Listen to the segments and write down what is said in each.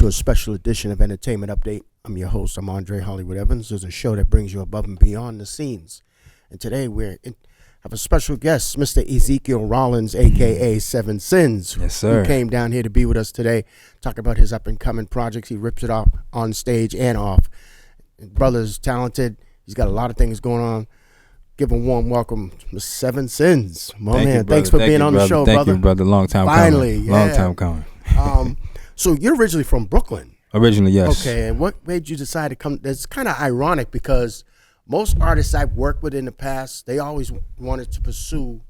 to a special edition of Entertainment Update. I'm your host. I'm Andre Hollywood Evans. There's a show that brings you above and beyond the scenes. And today we have a special guest, Mr. Ezekiel Rawlins, a.k.a. Seven Sins. Yes, sir. Who came down here to be with us today, talk about his up-and-coming projects. He rips it off on stage and off. Brother's talented. He's got a lot of things going on. Give a warm welcome to Seven Sins. Thanks for being on the show, brother. Thank you, brother. Long time Finally, coming. Long time coming. So you're originally from Brooklyn. Originally, yes. Okay, and what made you decide to come? It's kind of ironic because most artists I've worked with in the past, they always wanted to pursue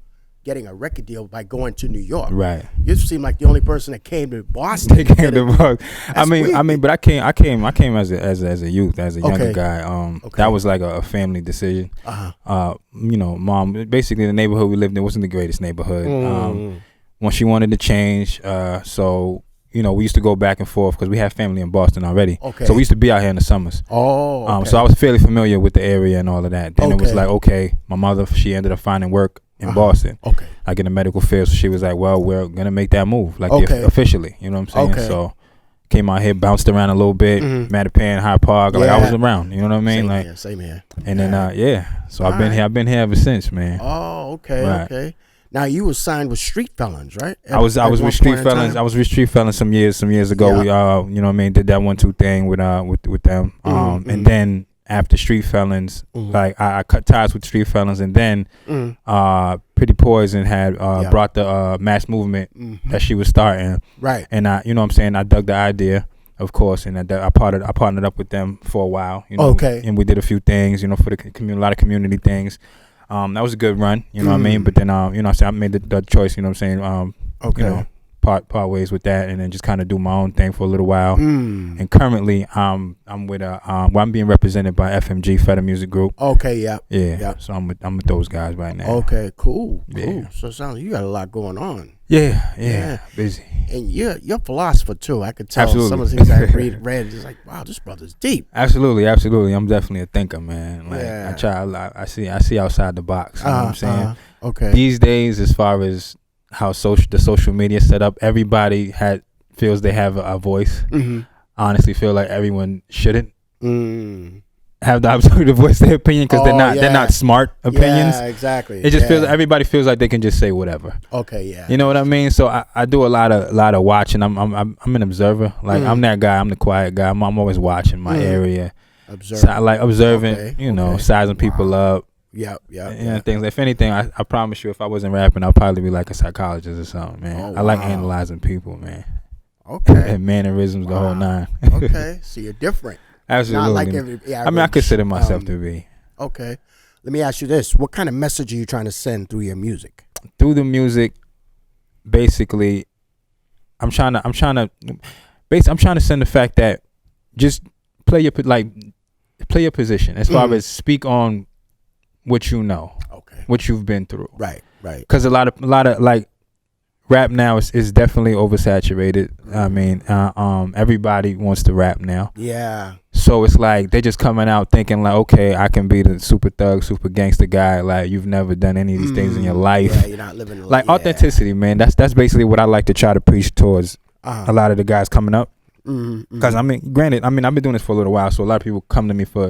getting a record deal by going to New York. Right. You seem like the only person that came to Boston. But I came as a youth, as a younger guy. That was like a family decision. Mom, basically the neighborhood we lived in wasn't the greatest neighborhood. When she wanted to change, so we used to go back and forth because we had family in Boston already. Okay. So we used to be out here in the summers. So I was fairly familiar with the area and all of that. Then it was like, my mother, she ended up finding work in Boston. Like in the medical field. So she was like, well, we're going to make that move. Like officially, you know what I'm saying? So came out here, bounced around a little bit, Mattapan, Hyde Park. Like I was around, you know what I mean? Same here. And then, so I've been here ever since, man. Okay. Now you were signed with Street Felons, right? I was with Street Felons. I was with Street Felons some years ago. Yeah. We did that 1-2 thing with them. And then after Street Felons, like I cut ties with Street Felons, and then Pretty Poison had brought the mass movement that she was starting. Right. And I dug the idea, of course, and I partnered up with them for a while. And we did a few things, for the a lot of community things. That was a good run, you know what I mean? But then, I made the choice, part ways with that, and then just kind of do my own thing for a little while. And currently, I'm with I'm being represented by FMG Feta Music Group. Yeah. So I'm with those guys right now. Okay, cool. So it sounds like you got a lot going on. Yeah, busy. And you're a philosopher too. I could tell. Absolutely. Some of the things I read, it's like, wow, this brother's deep. Absolutely. I'm definitely a thinker, man. Like I see outside the box. You know what I'm saying? Okay. These days, as far as how the social media set up, everybody feels they have a voice. I honestly feel like everyone shouldn't have the opportunity to voice their opinion because they're not smart opinions. Yeah, exactly. It just feels like everybody feels like they can just say whatever. Okay, yeah. You know what I mean? So I do a lot of watching. I'm an observer. Like I'm that guy. I'm the quiet guy. I'm always watching my area. Observing. So, like observing. Sizing people up. Yeah. Things. If anything, I promise you, if I wasn't rapping, I'd probably be like a psychologist or something, man. I like analyzing people, man. Okay. And mannerisms, the whole nine. Okay, so you're different. Absolutely. Not like every average, I consider myself to be. Okay. Let me ask you this: what kind of message are you trying to send through your music? Through the music, basically, I'm trying to send the fact that just play your position as far as speak on what you know, what you've been through, right. Because a lot of like rap now is definitely oversaturated. I mean, everybody wants to rap now. Yeah. So it's like they just coming out thinking like, okay, I can be the super thug, super gangster guy. Like you've never done any of these things in your life. Yeah, you're not living like authenticity, man. That's basically what I like to try to preach towards a lot of the guys coming up. Because granted, I've been doing this for a little while, so a lot of people come to me for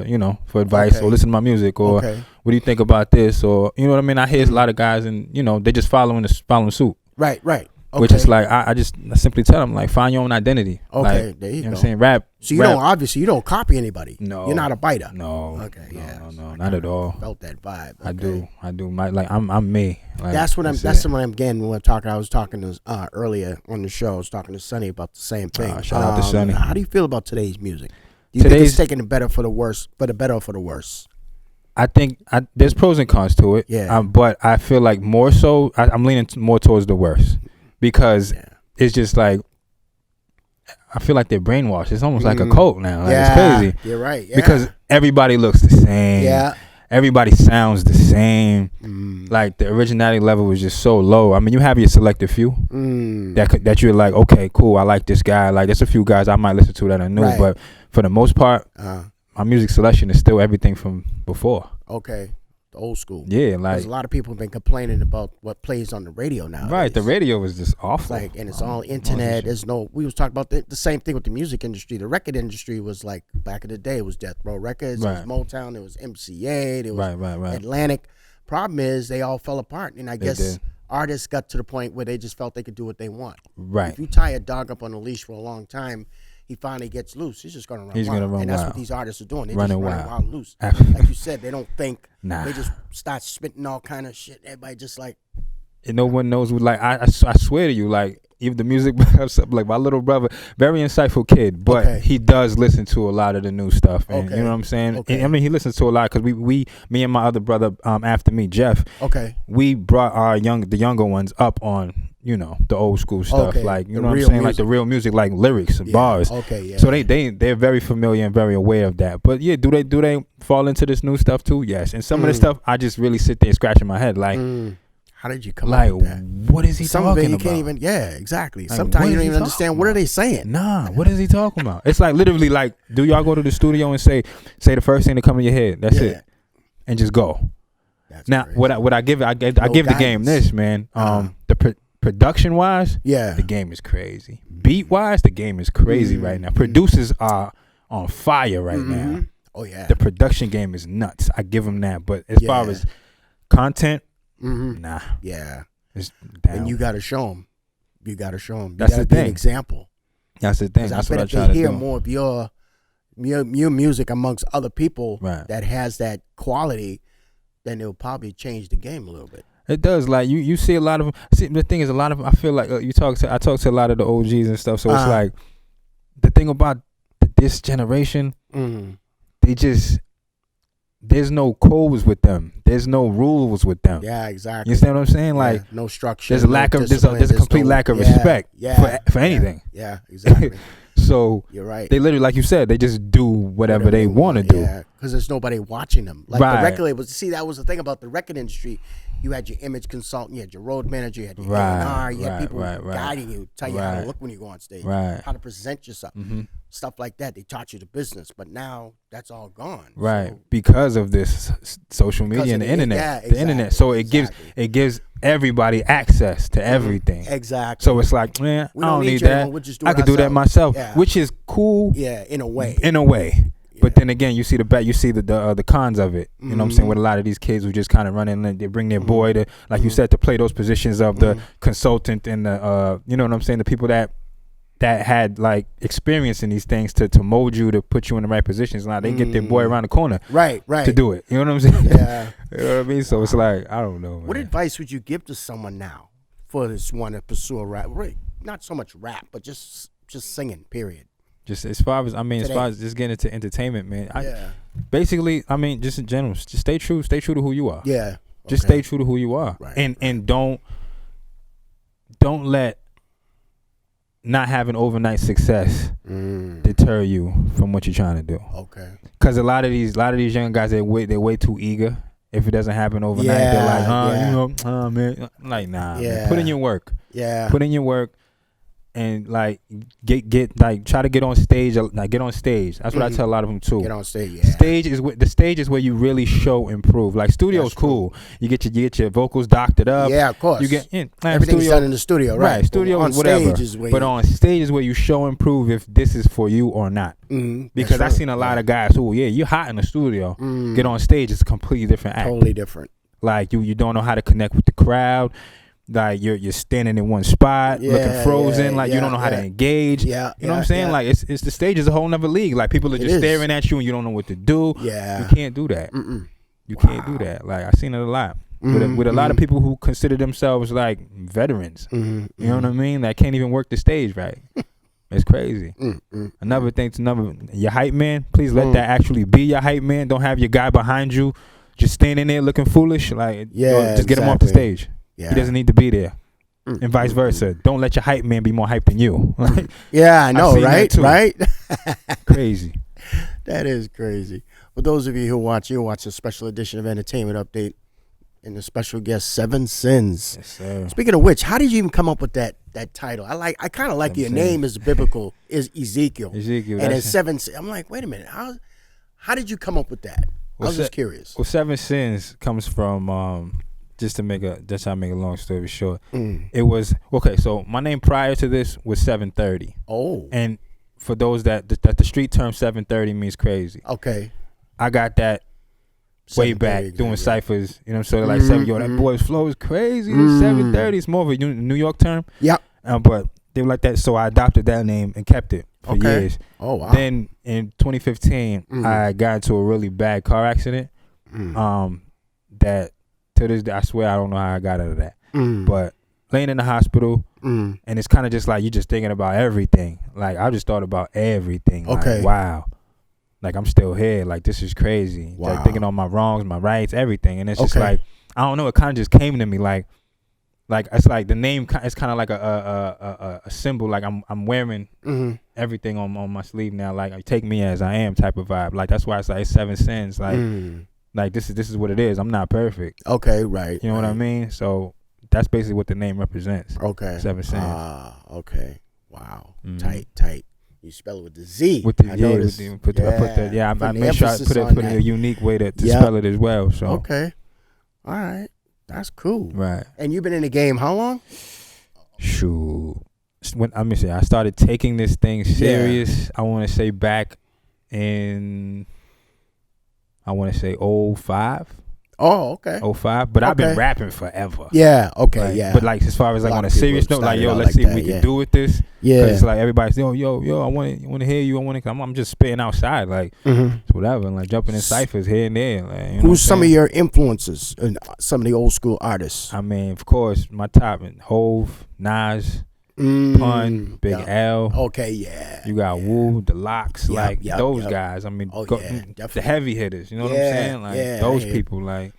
advice or listen to my music or what do you think about this, or you know what I mean. I hear a lot of guys and they just following suit. Right. Okay. Which is like I simply tell them like find your own identity. Okay, like, there you go. Know what I'm saying? Rap. So you don't copy anybody. No, you're not a biter. No. Okay. No, not at all. Felt that vibe. Okay. I do. I'm me. Like, that's what I'm getting when we're talking. I was talking to earlier on the show. I was talking to Sonny about the same thing. Shout out to Sonny. How do you feel about today's music? Do you think it's taking it better for the worse, for the better or for the worse? I think there's pros and cons to it. Yeah. But I feel like more so, I'm leaning more towards the worse because it's just like I feel like they're brainwashed. It's almost like a cult now. Like, it's crazy. You're right. Yeah. Because everybody looks the same. Yeah. Everybody sounds the same. Like the originality level was just so low. I mean, you have your selective few that you're like, okay, cool. I like this guy. Like, there's a few guys I might listen to that are new, but for the most part, my music selection is still everything from before. Okay. the old school. Yeah, like because a lot of people have been complaining about what plays on the radio now. Right, the radio is just awful. Like, and it's all internet. There's no. We was talking about the same thing with the music industry. The record industry was like back in the day. It was Death Row Records. It was Motown. It was MCA. It was Atlantic. Problem is, they all fell apart, and I guess artists got to the point where they just felt they could do what they want. Right. If you tie a dog up on a leash for a long time, he finally gets loose. He's just going to run wild. And that's what these artists are doing. They're just running wild loose. Like you said, they don't think. They just start spitting all kind of shit. Everybody just like. And no one knows. Like I swear to you, like even the music, like my little brother, very insightful kid, but he does listen to a lot of the new stuff. And you know what I'm saying? And, I mean, he listens to a lot because me and my other brother, after me, Jeff. We brought the younger ones up on, you know, the old school stuff, like, you know what I'm saying, music. Like the real music, like lyrics and bars. So they're very familiar and very aware of that. But yeah, do they fall into this new stuff too? Yes. And some of the stuff I just really sit there scratching my head, like, how did you come up with that? What is he talking about? You can't even, exactly. Like, sometimes you don't even understand what are they saying. Nah, what is he talking about? It's like literally like, do y'all go to the studio and say the first thing that come to your head? That's it, and just go. That's now, crazy. what I give the game this, man. Production wise, the game is crazy. Beat wise, the game is crazy right now. Producers are on fire right now. Oh yeah, the production game is nuts. I give them that. But as far as content. Nah. Yeah. And you got to show them. You got to show them. That's the thing. An example. That's the thing. That's what I try to do. Hear more of your music amongst other people that has that quality, then it'll probably change the game a little bit. It does. Like you see a lot of. See, the thing is, a lot of. I feel like I talk to a lot of the OGs and stuff. So it's like the thing about this generation. They just. There's no codes with them. There's no rules with them. Yeah, exactly. You understand what I'm saying? Like no structure. There's a complete lack of respect for anything. Yeah, exactly. So you're right. They literally, like you said, they just do whatever they want to do. Yeah, because there's nobody watching them. Like the record labels. See, that was the thing about the record industry. You had your image consultant, you had your road manager, you had your A&R, you had people guiding you, tell you how to look when you go on stage, how to present yourself, stuff like that. They taught you the business, but now that's all gone. Right, so, because of this social media and the internet. The internet. So it gives everybody access to everything. Exactly. So it's like, man, I don't need that. I could do that myself, which is cool. Yeah, in a way. But then again, you see the cons of it. You know what I'm saying? With a lot of these kids who just kind of run in and they bring their boy to, like you said, to play those positions of the consultant and the, you know what I'm saying? The people that had like experience in these things to mold you, to put you in the right positions. Now they get their boy around the corner, right, to do it. You know what I'm saying? Yeah. You know what I mean? So it's like, I don't know, man. What advice would you give to someone now for this one to pursue a rap? Not so much rap, but just singing. Period. Just as far as just getting into entertainment, man. Basically, just in general, just stay true to who you are. Yeah. Just stay true to who you are. Right. And don't let not having overnight success deter you from what you're trying to do. Okay. Because a lot of these young guys, they're way too eager. If it doesn't happen overnight, they're like, man, I'm like, nah. Man. Put in your work. Yeah. Put in your work. And like get like try to get on stage. Like get on stage. That's what I tell a lot of them too. Get on stage. Yeah. The stage is where you really show improve. Like studio's cool. You get your vocals doctored up. Yeah, of course. You get everything's done in the studio, right? Studio on whatever. But on stage is where you show improve if this is for you or not. Because I've seen a lot of guys who you're hot in the studio. Get on stage, it's a completely different act. Totally different. Like you don't know how to connect with the crowd. Like you're standing in one spot, looking frozen. You don't know how to engage. You know what I'm saying? Like it's the stage is a whole nother league. Like people are just staring at you and you don't know what to do. Yeah, you can't do that. You can't do that. Like I've seen it a lot with a lot of people who consider themselves like veterans. You know what I mean? That can't even work the stage right. It's crazy. Another thing your hype man. Please let that actually be your hype man. Don't have your guy behind you just standing there looking foolish. Like just get him off the stage. Yeah. He doesn't need to be there. And vice versa. Don't let your hype man be more hype than you. Yeah, I know, right? Right? Crazy. That is crazy. For those of you who watch, you'll watch a special edition of Entertainment Update and the special guest, Seven Sins. Yes, sir. Speaking of which, how did you even come up with that title? I kind of like your name is biblical, is Ezekiel. Ezekiel. And it's 7 Sins. I'm like, wait a minute. How did you come up with that? I was just curious. Well, 7 sins comes from just to make a long story short. It was okay. So my name prior to this was 730. Oh. And for those that the street term 730 means crazy. Okay. I got that way back doing ciphers. You know, so they're like that boy's flow is crazy. It's 730. It's more of a New York term. Yep. But they were like that, so I adopted that name and kept it for years. Oh wow. Then in 2015, I got into a really bad car accident. That to this day, I swear I don't know how I got out of that. But laying in the hospital, and it's kind of just like you just thinking about everything. Like I just thought about everything. Okay. Like, wow. Like I'm still here. Like this is crazy. Wow. Like thinking on my wrongs, my rights, everything. And it's just like I don't know. It kind of just came to me like it's like the name. It's kind of like a symbol. Like I'm wearing everything on my sleeve now. Like take me as I am type of vibe. Like that's why it's like 7 sins. Like this is what it is. I'm not perfect. Okay, right. You know what I mean? So that's basically what the name represents. Okay. 7 sins. Okay. Wow. Tight. You spell it with the Z. With the I made sure I put it in a unique way to spell it as well. So okay. All right. That's cool. Right. And you've been in the game how long? Shoot. I started taking this thing serious. I want to say back in 05. Oh, okay. 05. But I've been rapping forever. Yeah, okay, like, yeah. But like as far as like on a serious note, like let's see if we can do with this. Yeah. It's like everybody's yo, I want to hear you. I'm just spitting outside, like whatever, and like jumping in ciphers here and there. Like, who's some of your influences and some of the old school artists? I mean, of course, my top Hove, Nas, Pun, Big L. Okay, yeah. You got Wu, the Locks, those guys. I mean, the heavy hitters. You know what I'm saying? Like those people. Like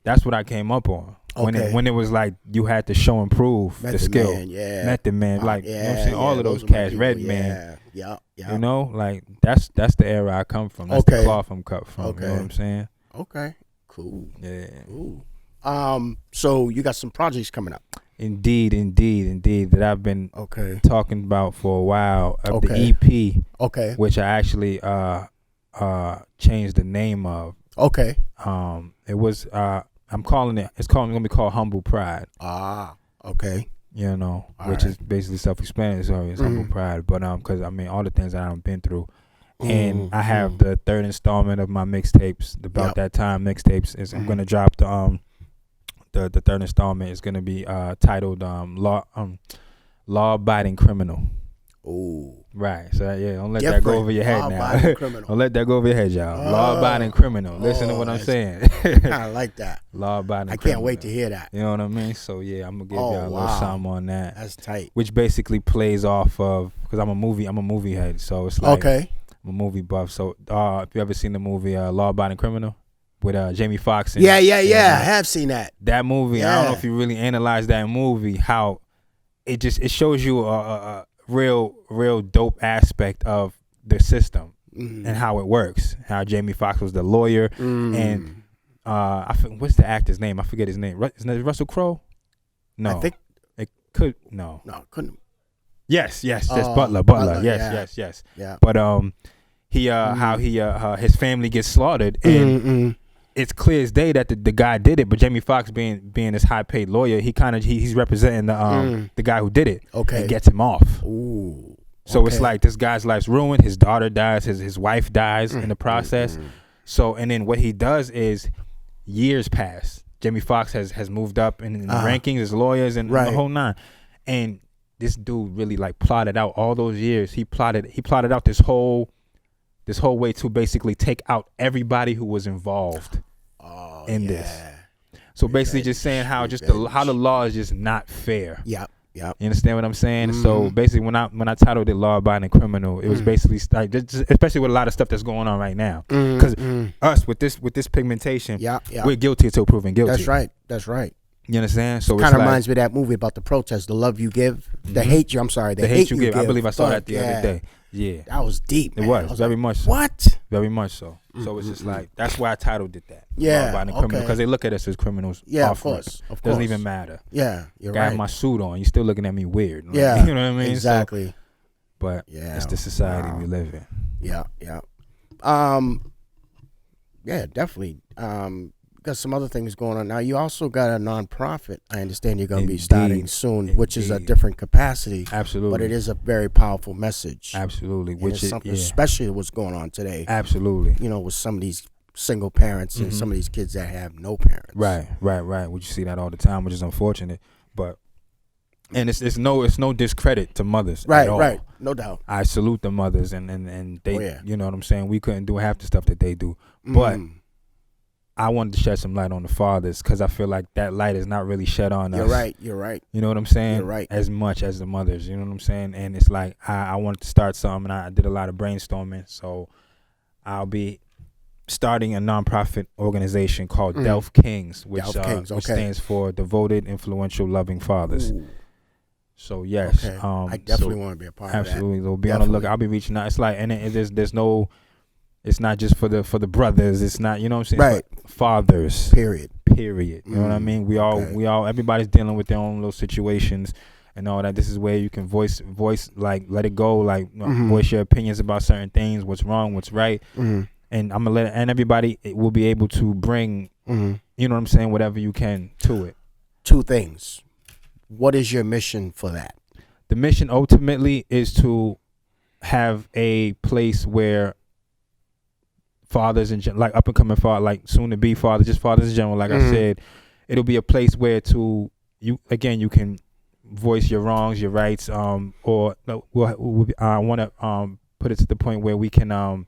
that's what I came up on. When it was like you had to show and prove the skill. Method Man, like you know what I'm saying? All of those cats, Redman. Yeah. You know, like that's the era I come from. That's the cloth I'm cut from. You know what I'm saying? Okay. Cool. Yeah. Cool. So you got some projects coming up. Indeed, that I've been talking about for a while. Of the EP, which I actually changed the name of. Okay. It was it's gonna be called Humble Pride. Ah, okay. You know, which is basically self-explanatory. It's Humble Pride, but because I mean all the things that I've been through, and I have the third installment of my mixtapes. About that time mixtapes is I'm gonna drop the third installment is gonna be titled Law Abiding Criminal. Oh. Right. So don't let that go over your head now. Don't let that go over your head, y'all. Law Abiding Criminal. Listen to what I'm saying. Kind of like that. Law Abiding I Criminal. Can't wait to hear that. You know what I mean? So I'm gonna give y'all a little something on that. That's tight. Which basically plays off of because I'm a movie head, so it's like I'm a movie buff. So if you ever seen the movie Law Abiding Criminal with Jamie Foxx? Yeah. I have seen that. That movie. I don't know if you really analyze that movie. How it shows you a real dope aspect of the system and how it works. How Jamie Foxx was the lawyer and what's the actor's name? I forget his name. Isn't it Russell Crowe? No, I think it could. No, it couldn't. Yes, Butler. Yes. Yeah. But how his family gets slaughtered and. It's clear as day that the guy did it, but Jamie Foxx being this high paid lawyer, he's representing the guy who did it. And gets him off. Ooh. So it's like this guy's life's ruined. His daughter dies. His wife dies in the process. So and then what he does is years pass. Jamie Foxx has moved up in the rankings as lawyers and the whole nine. And this dude really like plotted out all those years. He plotted out this whole way to basically take out everybody who was involved in this. So basically just saying how the law is just not fair. Yep. You understand what I'm saying? So basically when I titled it Law Abiding Criminal, it was basically like especially with a lot of stuff that's going on right now. Because us with this pigmentation, we're guilty until proven guilty. That's right. You understand? So it kind of reminds me of that movie about the protest, The Love You Give, the hate you. I'm sorry, the hate you give. I believe I saw that the other day. Yeah, that was deep. Man. It was very much so. What? Very much so. So it's just like that's why I titled it that. Yeah, because they look at us as criminals. Yeah, of course. Doesn't even matter. Yeah, you're right. I have my suit on. You're still looking at me weird. Like, yeah, you know what I mean. Exactly. So, but it's the society we live in. Yeah. Yeah, definitely. Got some other things going on now. You also got a nonprofit. I understand you're going to be starting soon, which is a different capacity. Absolutely, but it is a very powerful message. Absolutely, and which is something, especially what's going on today. Absolutely, with some of these single parents and some of these kids that have no parents. Right. We see that all the time, which is unfortunate. But and it's no discredit to mothers. Right, at all. Right, no doubt. I salute the mothers and they, you know what I'm saying. We couldn't do half the stuff that they do, but I wanted to shed some light on the fathers because I feel like that light is not really shed on us. You're right. You know what I'm saying? You're right. As much as the mothers, you know what I'm saying? And it's like I wanted to start something, and I did a lot of brainstorming. So I'll be starting a nonprofit organization called Delph Kings, which stands for Devoted, Influential, Loving Fathers. Ooh. So yes, I definitely want to be a part of that. Absolutely, they'll be on the look. I'll be reaching out. It's like, and there's no. It's not just for the brothers. It's not, you know what I'm saying? Right. It's like fathers. Period. You know what I mean? We all everybody's dealing with their own little situations and all that. This is where you can voice like let it go, like voice your opinions about certain things, what's wrong, what's right. And I'm gonna and everybody will be able to bring you know what I'm saying, whatever you can to it. Two things. What is your mission for that? The mission ultimately is to have a place where fathers and like up and coming father, like soon to be fathers, just fathers in general. Like I said, it'll be a place where you can voice your wrongs, your rights, or I want to put it to the point where we can, you know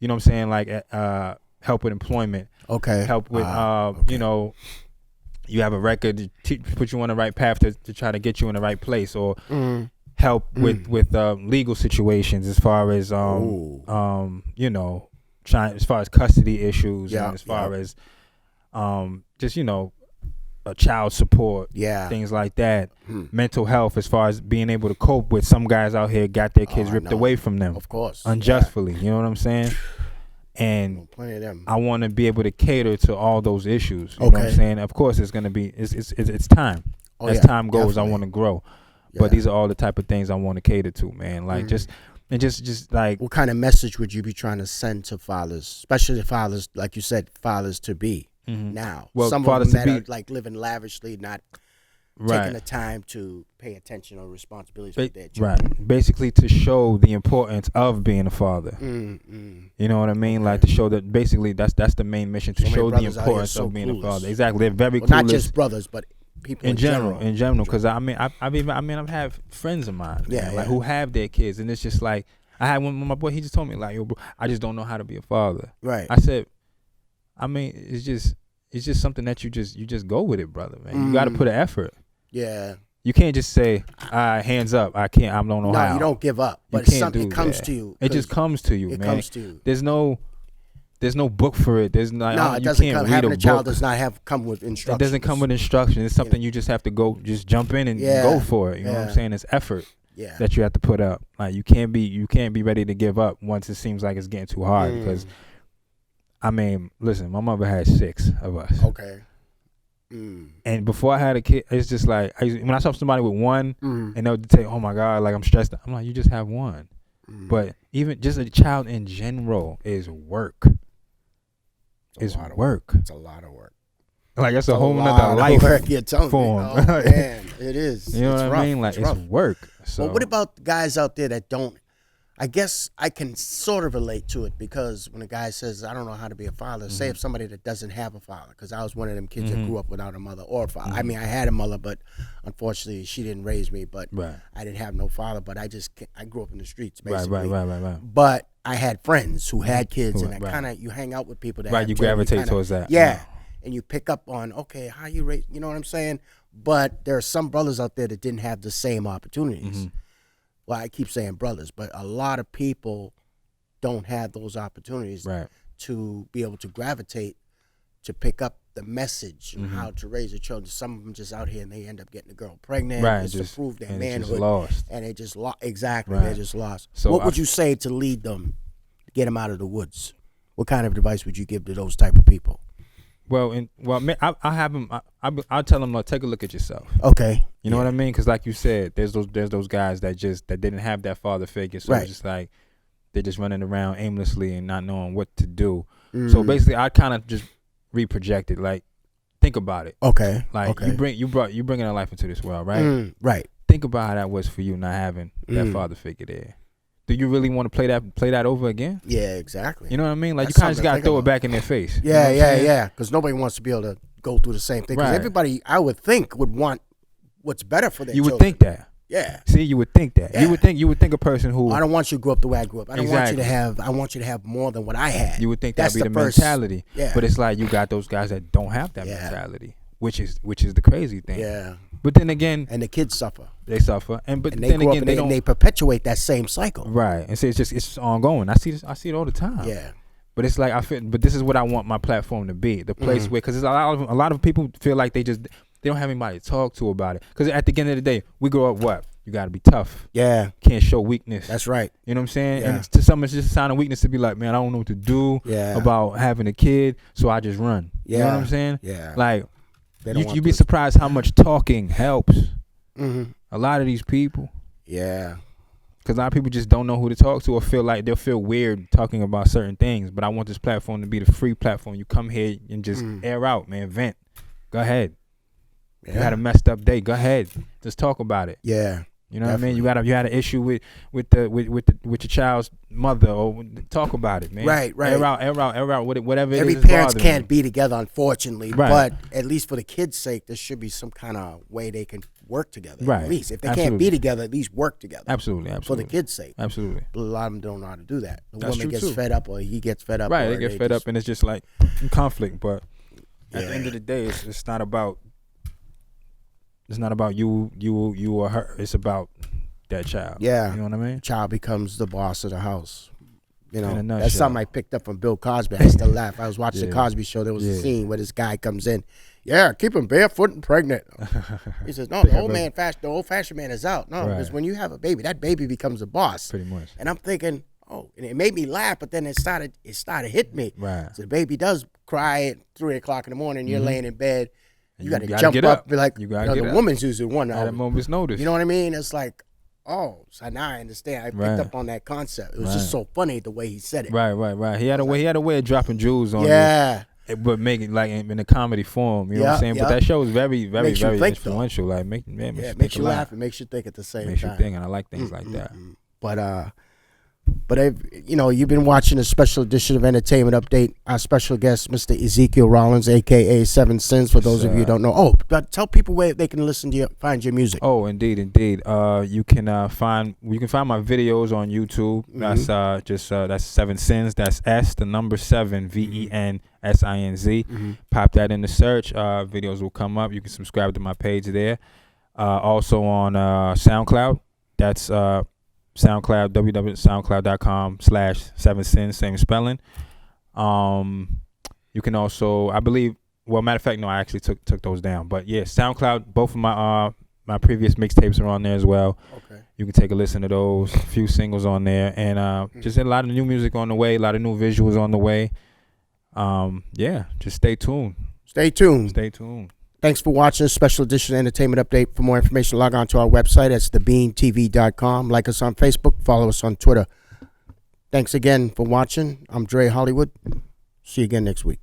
what I'm saying, like help with employment. Okay. Help with you have a record to put you on the right path to try to get you in the right place, or help with legal situations as far as as far as custody issues and as far as just child support, things like that. Mental health, as far as being able to cope with some guys out here got their kids ripped away from them, of course, unjustly. You know what I'm saying? And plenty of them. I want to be able to cater to all those issues. You know what I'm saying? Of course, it's gonna be it's time. As time goes, definitely. I want to grow, but these are all the type of things I want to cater to, man. Like just like, what kind of message would you be trying to send to fathers, especially fathers, like you said, fathers to be now? Well, some fathers of them to that are like living lavishly, not taking the time to pay attention or responsibilities with their children. Right. Basically, to show the importance of being a father. You know what I mean? Like to show that basically that's the main mission, to show the importance of being a father. Exactly. They're very clueless. Not just brothers, but people in general. Because I've had friends of mine, who have their kids, and it's just like I had one with my boy. He just told me like, "Yo, bro, I just don't know how to be a father." Right. I said, it's just something that you just go with it, brother. Man, you got to put an effort. Yeah. You can't just say, hands up. I don't know how. No, you don't give up. But it comes to you. It just comes to you, man. It comes to you. There's no book for it. There's not. No, it doesn't come. Having a child does not come with instructions. It doesn't come with instructions. It's something you just have to go, just jump in and go for it. You know what I'm saying? It's effort that you have to put up. Like you can't be ready to give up once it seems like it's getting too hard. Because, listen, my mother had 6 of us. Okay. And before I had a kid, it's just like when I saw somebody with one, and they would say, "Oh my God, like I'm stressed." I'm like, "You just have one." But even just a child in general is work. It's work. It's a lot of work. Like it's a whole nother life form. Oh man, it is. You know what I mean? Like it's work. So, well, what about the guys out there that don't? I guess I can sort of relate to it, because when a guy says, "I don't know how to be a father," say if somebody that doesn't have a father, because I was one of them kids that grew up without a mother or a father. I mean, I had a mother, but unfortunately she didn't raise me. But I didn't have no father. But I grew up in the streets, basically. Right. But I had friends who had kids, and you hang out with people that have you children, gravitate towards that. Yeah, and you pick up on how you raise. You know what I'm saying? But there are some brothers out there that didn't have the same opportunities. Well, I keep saying brothers, but a lot of people don't have those opportunities to be able to gravitate to pick up the message and how to raise a child. Some of them just out here and they end up getting a girl pregnant just to prove their manhood. And they just lost. Exactly, they're just lost. So what would you say to lead them, to get them out of the woods? What kind of advice would you give to those type of people? Well, I have them. I'll tell them, like, take a look at yourself. Okay. You know what I mean? Because like you said, there's those guys that didn't have that father figure, so it's just like they're just running around aimlessly and not knowing what to do. So basically, I kind of just reprojected. Like, think about it. Okay. Like you bringing a life into this world, right? Right. Think about how that was for you not having that father figure there. Do you really want to play that over again? Yeah, exactly. You know what I mean? Like, That's you kind of just got to throw about. it back in their face. Yeah, you know yeah. Because nobody wants to be able to go through the same thing. Because everybody, I would think, would want what's better for their children. You would think that. Yeah. See, you would think that. Yeah. You would think a person who I don't want you to grow up the way I grew up. I don't want you to have. I want you to have more than what I had. You would think That's that'd be the first, mentality. Yeah. But it's like you got those guys that don't have that mentality, which is the crazy thing. Yeah. But then again, and the kids suffer. They suffer, and they then again, they perpetuate that same cycle. Right, and so it's just ongoing. I see it all the time. Yeah. But it's like but this is what I want my platform to be, the place where, because a lot of people feel like they don't have anybody to talk to about it. Because at the end of the day, we grow up what? You got to be tough. Yeah. Can't show weakness. That's right. You know what I'm saying? Yeah. And to some, it's just a sign of weakness to be like, man, I don't know what to do about having a kid, so I just run. Yeah. You know what I'm saying? Yeah. Like, you'd be surprised how much talking helps. Mm-hmm. A lot of these people. Yeah. Because a lot of people just don't know who to talk to, or feel like they'll feel weird talking about certain things. But I want this platform to be the free platform. You come here and just air out, man. Vent. Go ahead. Yeah. You had a messed up day. Go ahead. Just talk about it. Yeah. You know what I mean? You had an issue with your child's mother, or talk about it, man. Right. Air out whatever it is. Every parents can't be together, unfortunately. Right. But at least for the kids' sake, there should be some kind of way they can work together. Right. At least if they can't be together, at least work together. Absolutely. For the kids' sake. Absolutely. But a lot of them don't know how to do that. The That's woman gets true, fed up, or he gets fed up. Right. They get fed up, and it's just like conflict. But at the end of the day, it's not about. It's not about you or her. It's about that child. Yeah. You know what I mean? Child becomes the boss of the house. You know, nutshell. That's something I picked up from Bill Cosby. I still laugh. I was watching the Cosby Show. There was a scene where this guy comes in. Yeah, keep him barefoot and pregnant. He says, no, the old-fashioned man is out. No, because when you have a baby, that baby becomes a boss. Pretty much. And I'm thinking, and it made me laugh, but then it started hitting me. Right. So the baby does cry at 3 o'clock in the morning. You're laying in bed. You got to gotta jump get up. up. Be like, You gotta get the up. woman's usually one. At a moment's notice. You know what I mean? It's like, oh, so now I understand. I picked up on that concept. It was just so funny the way he said it. Right. He had a way of dropping jewels on you. But make it like in a comedy form. You know what I'm saying? But that show is very, very, very influential. Though. Like, makes you laugh and makes you think at the same time. Makes you think, and I like things like that. But you've been watching a special edition of Entertainment Update. Our special guest, Mr. Ezekiel Rawlins, aka Seven Sins. For those of you who don't know, tell people where they can listen to find your music. Oh, indeed. You can find my videos on YouTube. That's Seven Sins. That's S7 VENSINZ. Pop that in the search. Videos will come up. You can subscribe to my page there. Also on SoundCloud. That's SoundCloud, www.soundcloud.com/7sins, same spelling. You can also, I believe, matter of fact, no, I actually took those down. But yeah, SoundCloud, both of my previous mixtapes are on there as well. Okay. You can take a listen to those, a few singles on there, and just a lot of new music on the way, a lot of new visuals on the way. Just stay tuned. Stay tuned. Stay tuned. Thanks for watching a special edition of Entertainment Update. For more information, log on to our website. That's thebeantv.com. Like us on Facebook. Follow us on Twitter. Thanks again for watching. I'm Dre Hollywood. See you again next week.